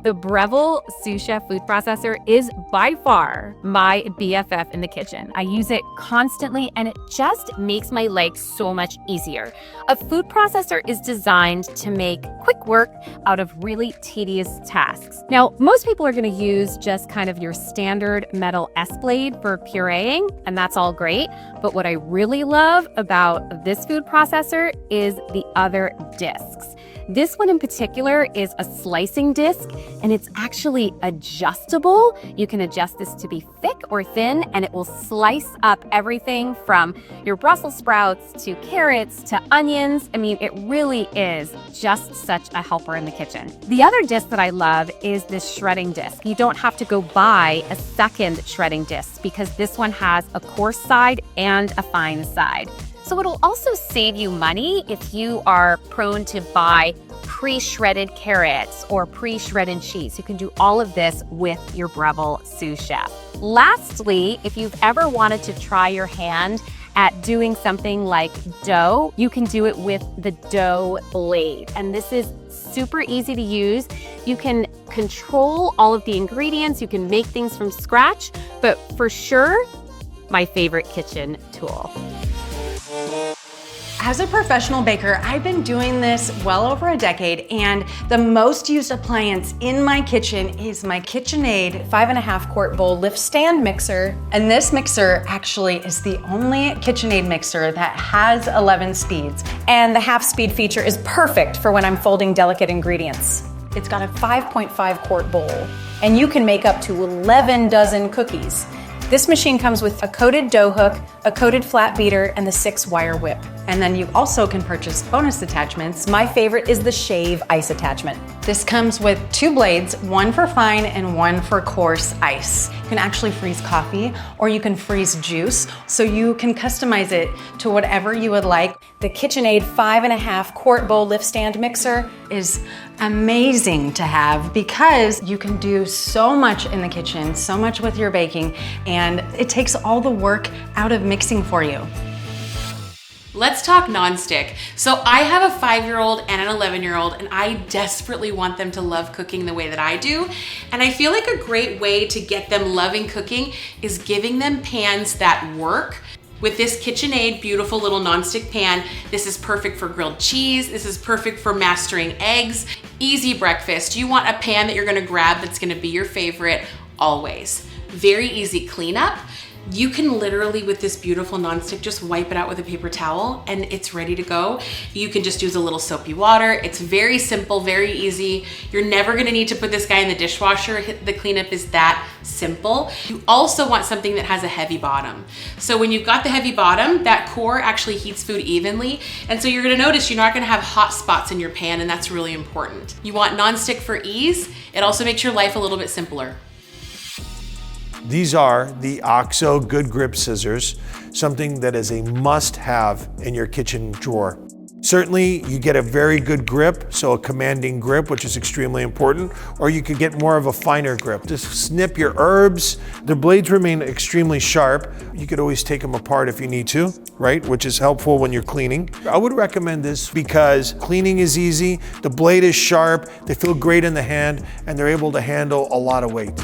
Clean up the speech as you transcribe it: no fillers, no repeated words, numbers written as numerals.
The Breville Sous Chef food processor is by far my BFF in the kitchen. I use it constantly and it just makes my life so much easier. A food processor is designed to make quick work out of really tedious tasks. Now, most people are going to use just kind of your standard metal S-blade for pureeing, and that's all great. But what I really love about this food processor is the other discs. This one in particular is a slicing disc, and it's actually adjustable. You can adjust this to be thick or thin, and it will slice up everything from your Brussels sprouts to carrots to onions. I mean, it really is just such a helper in the kitchen. The other disc that I love is this shredding disc. You don't have to go buy a second shredding disc because this one has a coarse side and a fine side. So it'll also save you money if you are prone to buy pre-shredded carrots or pre-shredded cheese. You can do all of this with your Breville Sous Chef. Lastly, if you've ever wanted to try your hand at doing something like dough, you can do it with the dough blade. And this is super easy to use. You can control all of the ingredients. You can make things from scratch, but for sure, my favorite kitchen tool. As a professional baker, I've been doing this well over a decade, and the most used appliance in my kitchen is my KitchenAid 5.5 quart Bowl-Lift Stand Mixer. And this mixer actually is the only KitchenAid mixer that has 11 speeds. And the half-speed feature is perfect for when I'm folding delicate ingredients. It's got a 5.5 quart bowl, and you can make up to 11 dozen cookies. This machine comes with a coated dough hook, a coated flat beater, and the 6-wire whip. And then you also can purchase bonus attachments. My favorite is the shave ice attachment. This comes with 2 blades, one for fine and one for coarse ice. You can actually freeze coffee or you can freeze juice, so you can customize it to whatever you would like. The KitchenAid 5.5 quart Bowl-Lift Stand Mixer is amazing to have because you can do so much in the kitchen, so much with your baking, and it takes all the work out of mixing for you. Let's talk non-stick. So I have a 5-year-old and an 11-year-old, and I desperately want them to love cooking the way that I do. And I feel like a great way to get them loving cooking is giving them pans that work. With this KitchenAid beautiful little non-stick pan, this is perfect for grilled cheese. This is perfect for mastering eggs. Easy breakfast. You want a pan that you're gonna grab that's gonna be your favorite always. Very easy cleanup. You can literally, with this beautiful non-stick, just wipe it out with a paper towel and it's ready to go. You can just use a little soapy water. It's very simple, very easy. You're never gonna need to put this guy in the dishwasher. The cleanup is that simple. You also want something that has a heavy bottom. So when you've got the heavy bottom, that core actually heats food evenly. And so you're gonna notice you're not gonna have hot spots in your pan, and that's really important. You want non-stick for ease. It also makes your life a little bit simpler. These are the OXO Good Grip Scissors, something that is a must-have in your kitchen drawer. Certainly, you get a very good grip, so a commanding grip, which is extremely important, or you could get more of a finer grip. Just snip your herbs. The blades remain extremely sharp. You could always take them apart if you need to, right? Which is helpful when you're cleaning. I would recommend this because cleaning is easy, the blade is sharp, they feel great in the hand, and they're able to handle a lot of weight.